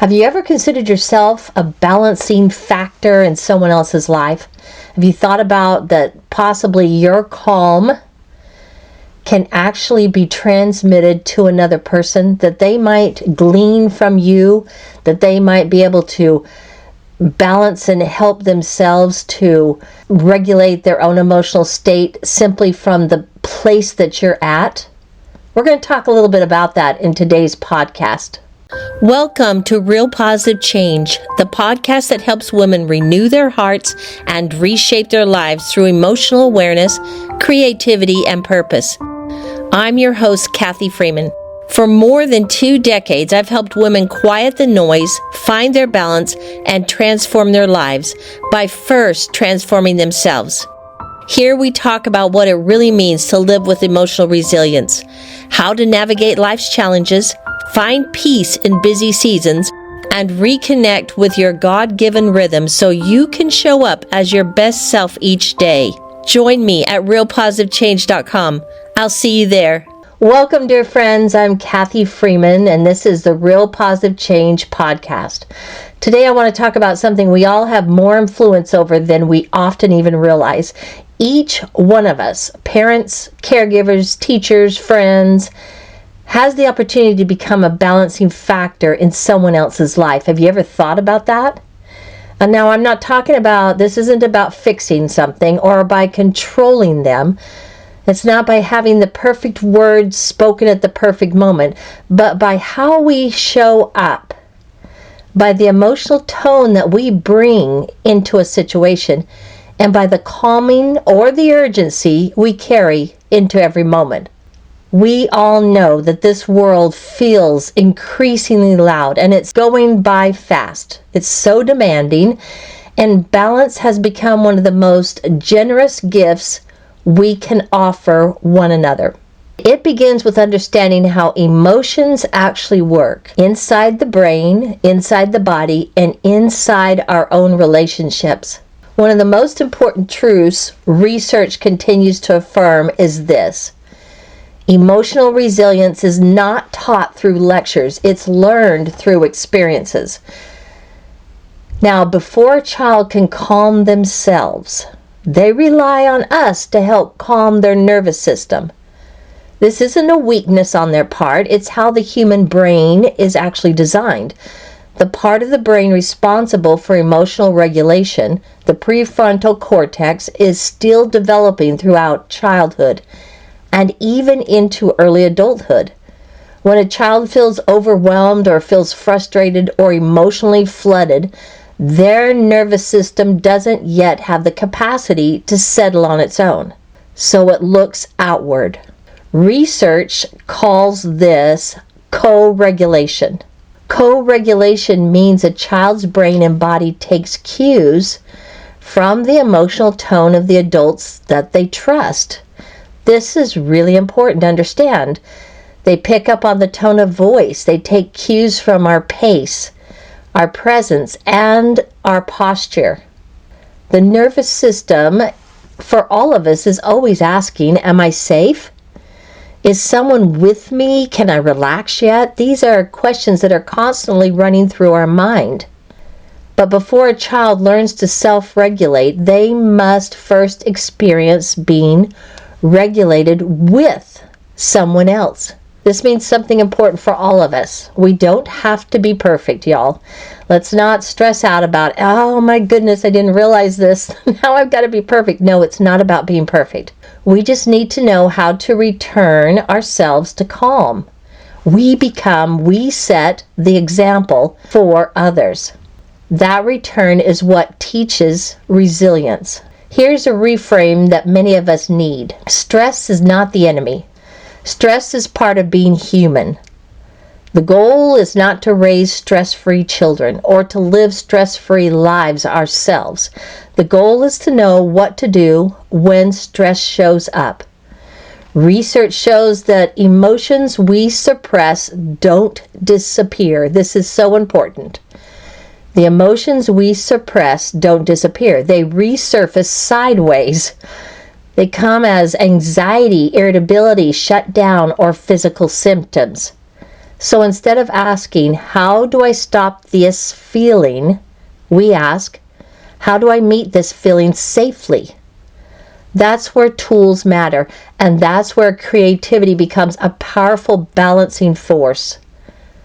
Have you ever considered yourself a balancing factor in someone else's life? Have you thought about that possibly your calm can actually be transmitted to another person, that they might glean from you, that they might be able to balance and help themselves to regulate their own emotional state simply from the place that you're at? We're going to talk a little bit about that in today's podcast. Welcome to Real Positive Change, the podcast that helps women renew their hearts and reshape their lives through emotional awareness, creativity, and purpose. I'm your host, Kathy Freeman. For more than 2 decades, I've helped women quiet the noise, find their balance, and transform their lives by first transforming themselves. Here we talk about what it really means to live with emotional resilience, how to navigate life's challenges, find peace in busy seasons, and reconnect with your God-given rhythm so you can show up as your best self each day. Join me at realpositivechange.com. I'll see you there. Welcome, dear friends. I'm Kathy Freeman, and this is the Real Positive Change podcast. Today I want to talk about something we all have more influence over than we often even realize. Each one of us, parents, caregivers, teachers, friends, has the opportunity to become a balancing factor in someone else's life. Have you ever thought about that? And now I'm not talking about, this isn't about fixing something or by controlling them. It's not by having the perfect words spoken at the perfect moment, but by how we show up, by the emotional tone that we bring into a situation, and by the calming or the urgency we carry into every moment. We all know that this world feels increasingly loud and it's going by fast. It's so demanding, and balance has become one of the most generous gifts we can offer one another. It begins with understanding how emotions actually work inside the brain, inside the body, and inside our own relationships. One of the most important truths research continues to affirm is this: emotional resilience is not taught through lectures, it's learned through experiences. Now, before a child can calm themselves, they rely on us to help calm their nervous system. This isn't a weakness on their part, it's how the human brain is actually designed. The part of the brain responsible for emotional regulation, the prefrontal cortex, is still developing throughout childhood and even into early adulthood. When a child feels overwhelmed or feels frustrated or emotionally flooded, their nervous system doesn't yet have the capacity to settle on its own, so it looks outward. Research calls this co-regulation. Co-regulation means a child's brain and body takes cues from the emotional tone of the adults that they trust. This is really important to understand. They pick up on the tone of voice. They take cues from our pace, our presence, and our posture. The nervous system for all of us is always asking, am I safe? Is someone with me? Can I relax yet? These are questions that are constantly running through our mind. But before a child learns to self-regulate, they must first experience being regulated with someone else. This means something important for all of us. We don't have to be perfect, y'all. Let's not stress out about, oh my goodness, I didn't realize this. Now I've got to be perfect. No, it's not about being perfect. We just need to know how to return ourselves to calm. We set the example for others. That return is what teaches resilience. Here's a reframe that many of us need. Stress is not the enemy. Stress is part of being human. The goal is not to raise stress-free children or to live stress-free lives ourselves. The goal is to know what to do when stress shows up. Research shows that emotions we suppress don't disappear. This is so important. The emotions we suppress don't disappear. They resurface sideways. They come as anxiety, irritability, shutdown, or physical symptoms. So instead of asking, how do I stop this feeling? We ask, how do I meet this feeling safely? That's where tools matter, and that's where creativity becomes a powerful balancing force.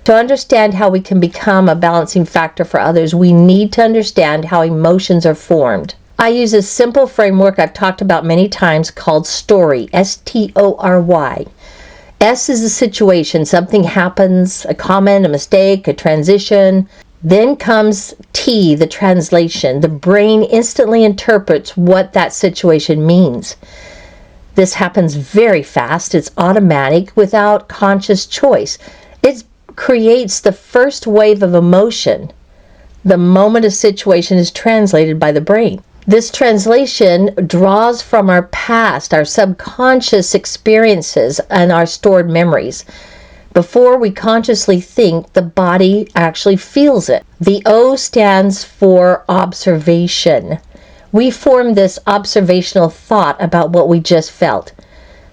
To understand how we can become a balancing factor for others, we need to understand how emotions are formed. I use a simple framework I've talked about many times called STORY, S-T-O-R-Y. S is a situation, something happens, a comment, a mistake, a transition. Then comes T, the translation. The brain instantly interprets what that situation means. This happens very fast. It's automatic, without conscious choice. It creates the first wave of emotion the moment a situation is translated by the brain. This translation draws from our past, our subconscious experiences, and our stored memories. Before we consciously think, the body actually feels it. The O stands for observation. We form this observational thought about what we just felt.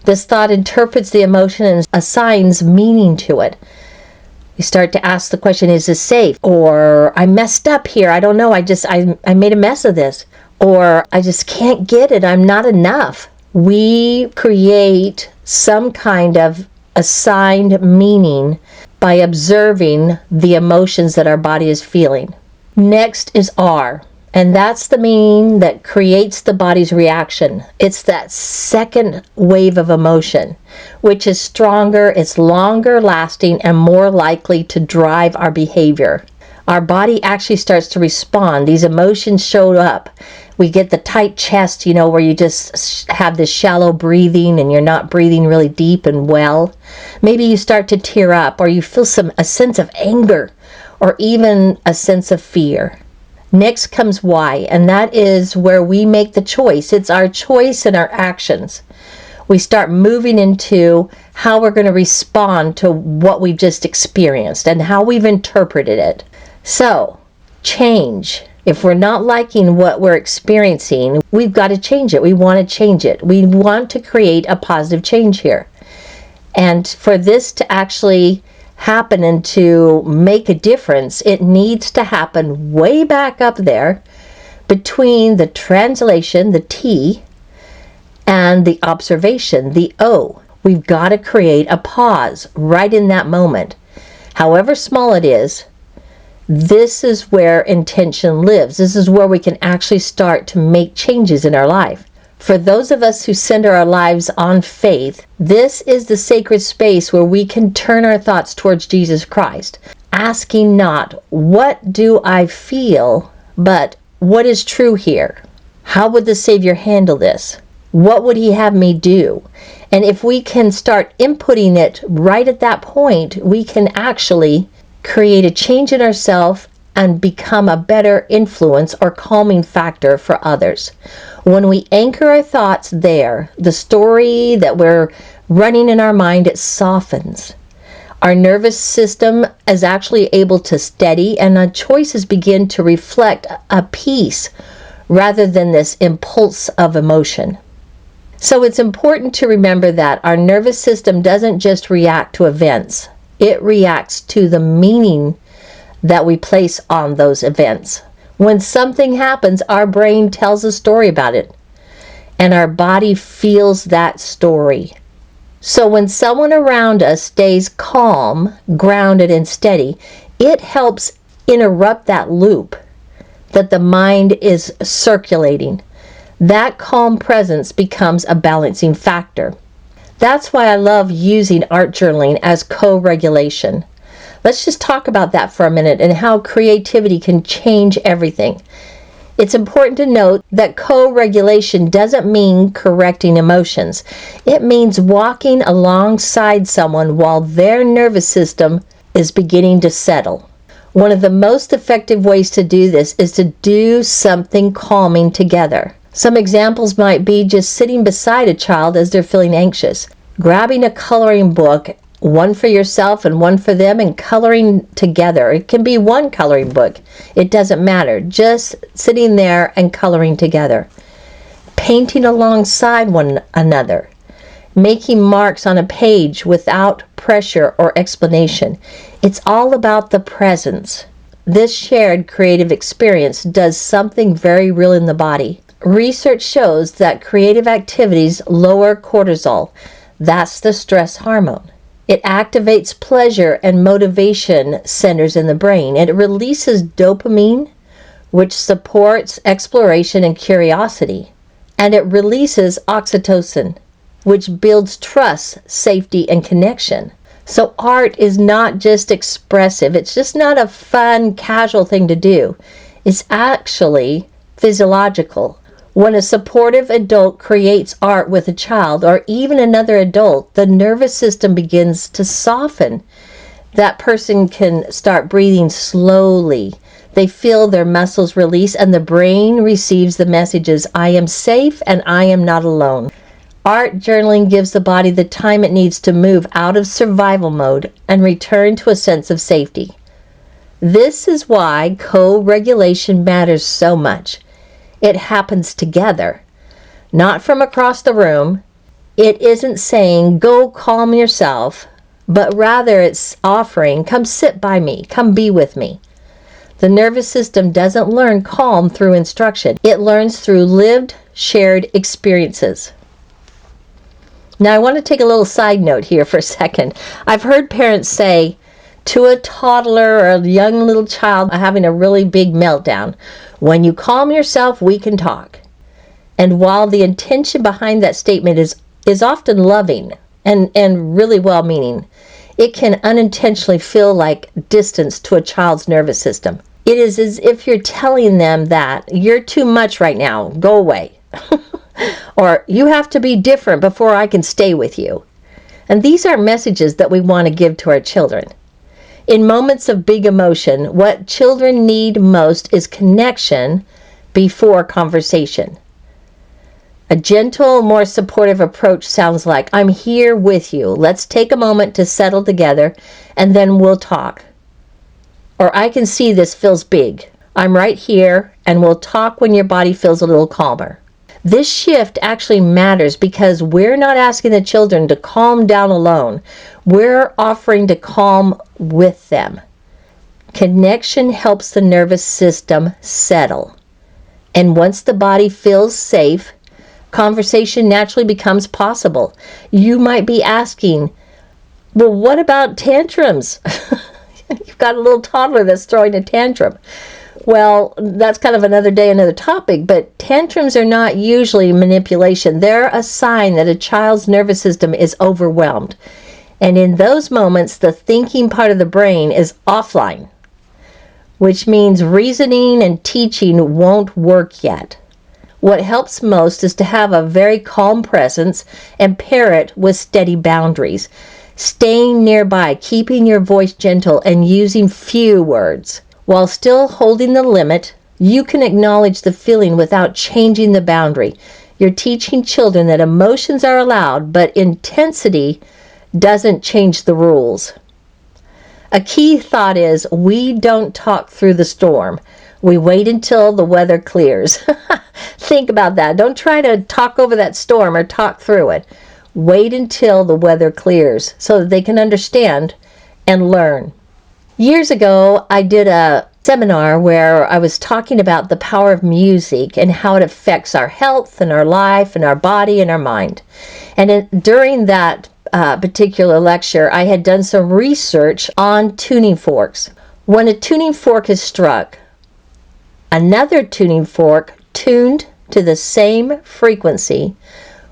This thought interprets the emotion and assigns meaning to it. We start to ask the question, is this safe? Or, I messed up here. I don't know. I made a mess of this. Or, I just can't get it. I'm not enough. We create some kind of assigned meaning by observing the emotions that our body is feeling. Next is R, and that's the meaning that creates the body's reaction. It's that second wave of emotion, which is stronger, it's longer lasting, and more likely to drive our behavior. Our body actually starts to respond. These emotions show up. We get the tight chest, where you just have this shallow breathing and you're not breathing really deep and well. Maybe you start to tear up, or you feel a sense of anger, or even a sense of fear. Next comes Y, and that is where we make the choice. It's our choice and our actions. We start moving into how we're going to respond to what we've just experienced and how we've interpreted it. So, change. If we're not liking what we're experiencing, we've got to change it. We want to change it. We want to create a positive change here. And for this to actually happen and to make a difference, it needs to happen way back up there between the translation, the T, and the observation, the O. We've got to create a pause right in that moment. However small it is, this is where intention lives. This is where we can actually start to make changes in our life. For those of us who center our lives on faith, this is the sacred space where we can turn our thoughts towards Jesus Christ, asking not, what do I feel, but what is true here? How would the Savior handle this? What would he have me do? And if we can start inputting it right at that point, we can actually create a change in ourselves and become a better influence or calming factor for others. When we anchor our thoughts there, the story that we're running in our mind, it softens. Our nervous system is actually able to steady, and our choices begin to reflect a peace rather than this impulse of emotion. So it's important to remember that our nervous system doesn't just react to events. It reacts to the meaning that we place on those events. When something happens, our brain tells a story about it, and our body feels that story. So when someone around us stays calm, grounded, and steady, it helps interrupt that loop that the mind is circulating. That calm presence becomes a balancing factor. That's why I love using art journaling as co-regulation. Let's just talk about that for a minute and how creativity can change everything. It's important to note that co-regulation doesn't mean correcting emotions. It means walking alongside someone while their nervous system is beginning to settle. One of the most effective ways to do this is to do something calming together. Some examples might be just sitting beside a child as they're feeling anxious, grabbing a coloring book, one for yourself and one for them, and coloring together. It can be one coloring book. It doesn't matter. Just sitting there and coloring together. Painting alongside one another. making marks on a page without pressure or explanation. It's all about the presence. This shared creative experience does something very real in the body. Research shows that creative activities lower cortisol. That's the stress hormone. It activates pleasure and motivation centers in the brain. It releases dopamine, which supports exploration and curiosity. And it releases oxytocin, which builds trust, safety, and connection. So art is not just expressive. It's just not a fun, casual thing to do. It's actually physiological. When a supportive adult creates art with a child or even another adult, the nervous system begins to soften. That person can start breathing slowly. They feel their muscles release, and the brain receives the messages, I am safe and I am not alone. Art journaling gives the body the time it needs to move out of survival mode and return to a sense of safety. This is why co-regulation matters so much. It happens together, not from across the room. It isn't saying, go calm yourself, but rather it's offering, come sit by me, come be with me. The nervous system doesn't learn calm through instruction. It learns through lived, shared experiences. Now, I want to take a little side note here for a second. I've heard parents say to a toddler or a young little child having a really big meltdown, when you calm yourself, we can talk. And while the intention behind that statement is often loving and really well-meaning, it can unintentionally feel like distance to a child's nervous system. It is as if you're telling them that you're too much right now, go away. Or you have to be different before I can stay with you. And these are messages that we want to give to our children. In moments of big emotion, what children need most is connection before conversation. A gentle, more supportive approach sounds like, I'm here with you. Let's take a moment to settle together and then we'll talk. Or I can see this feels big. I'm right here and we'll talk when your body feels a little calmer. This shift actually matters because we're not asking the children to calm down alone. We're offering to calm with them. Connection helps the nervous system settle. And once the body feels safe, conversation naturally becomes possible. You might be asking, well, what about tantrums? You've got a little toddler that's throwing a tantrum. Well, that's kind of another day, another topic, but tantrums are not usually manipulation. They're a sign that a child's nervous system is overwhelmed. And in those moments, the thinking part of the brain is offline, which means reasoning and teaching won't work yet. What helps most is to have a very calm presence and pair it with steady boundaries. Staying nearby, keeping your voice gentle, and using few words. While still holding the limit, you can acknowledge the feeling without changing the boundary. You're teaching children that emotions are allowed, but intensity doesn't change the rules. A key thought is, we don't talk through the storm. We wait until the weather clears. Think about that. Don't try to talk over that storm or talk through it. Wait until the weather clears so that they can understand and learn. Years ago, I did a seminar where I was talking about the power of music and how it affects our health and our life and our body and our mind. And during that particular lecture, I had done some research on tuning forks. When a tuning fork is struck, another tuning fork tuned to the same frequency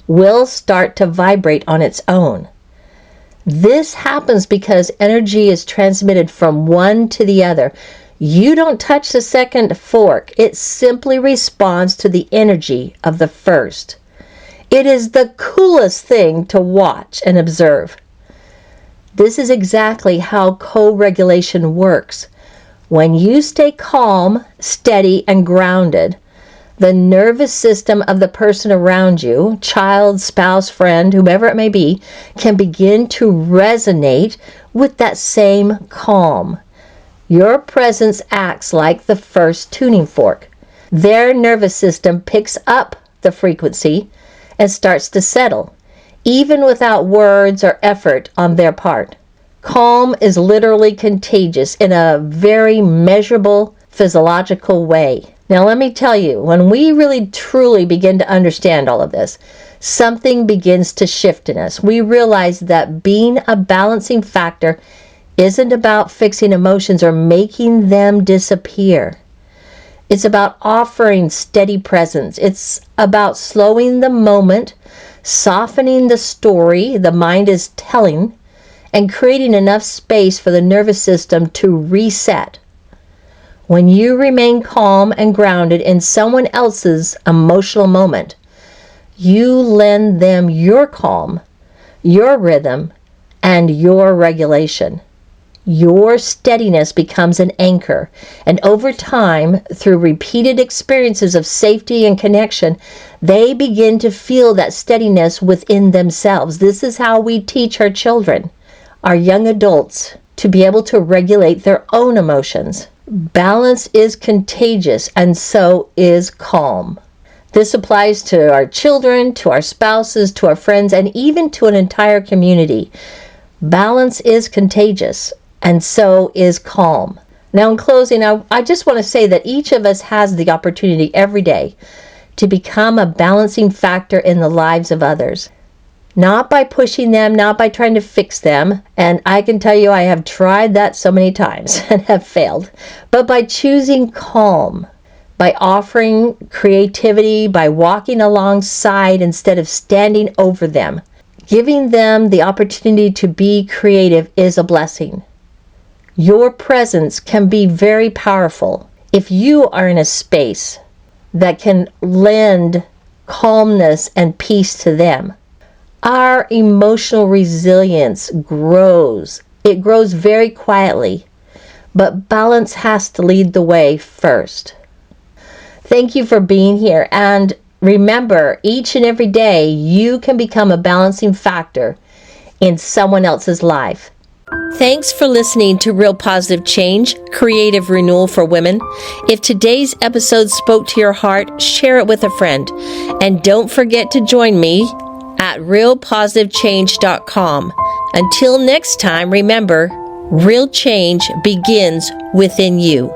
will start to vibrate on its own. This happens because energy is transmitted from one to the other. You don't touch the second fork. It simply responds to the energy of the first. It is the coolest thing to watch and observe. This is exactly how co-regulation works. When you stay calm, steady, and grounded, the nervous system of the person around you, child, spouse, friend, whomever it may be, can begin to resonate with that same calm. Your presence acts like the first tuning fork. Their nervous system picks up the frequency and starts to settle. even without words or effort on their part. Calm is literally contagious in a very measurable physiological way. Now let me tell you, when we really truly begin to understand all of this, something begins to shift in us. We realize that being a balancing factor isn't about fixing emotions or making them disappear. It's about offering steady presence. It's about slowing the moment, softening the story the mind is telling, and creating enough space for the nervous system to reset. When you remain calm and grounded in someone else's emotional moment, you lend them your calm, your rhythm, and your regulation. Your steadiness becomes an anchor, and over time, through repeated experiences of safety and connection, they begin to feel that steadiness within themselves. This is how we teach our children, our young adults, to be able to regulate their own emotions. Balance is contagious, and so is calm. This applies to our children, to our spouses, to our friends, and even to an entire community. Balance is contagious, and so is calm. Now, in closing, I just want to say that each of us has the opportunity every day to become a balancing factor in the lives of others. Not by pushing them, not by trying to fix them, and I can tell you I have tried that so many times and have failed, but by choosing calm, by offering creativity, by walking alongside instead of standing over them. Giving them the opportunity to be creative is a blessing. Your presence can be very powerful if you are in a space that can lend calmness and peace to them. Our emotional resilience grows. It grows very quietly, but balance has to lead the way first. Thank you for being here, and remember, each and every day you can become a balancing factor in someone else's life. Thanks for listening to Real Positive Change, Creative Renewal for Women. If today's episode spoke to your heart, share it with a friend. And don't forget to join me at realpositivechange.com. Until next time, remember, real change begins within you.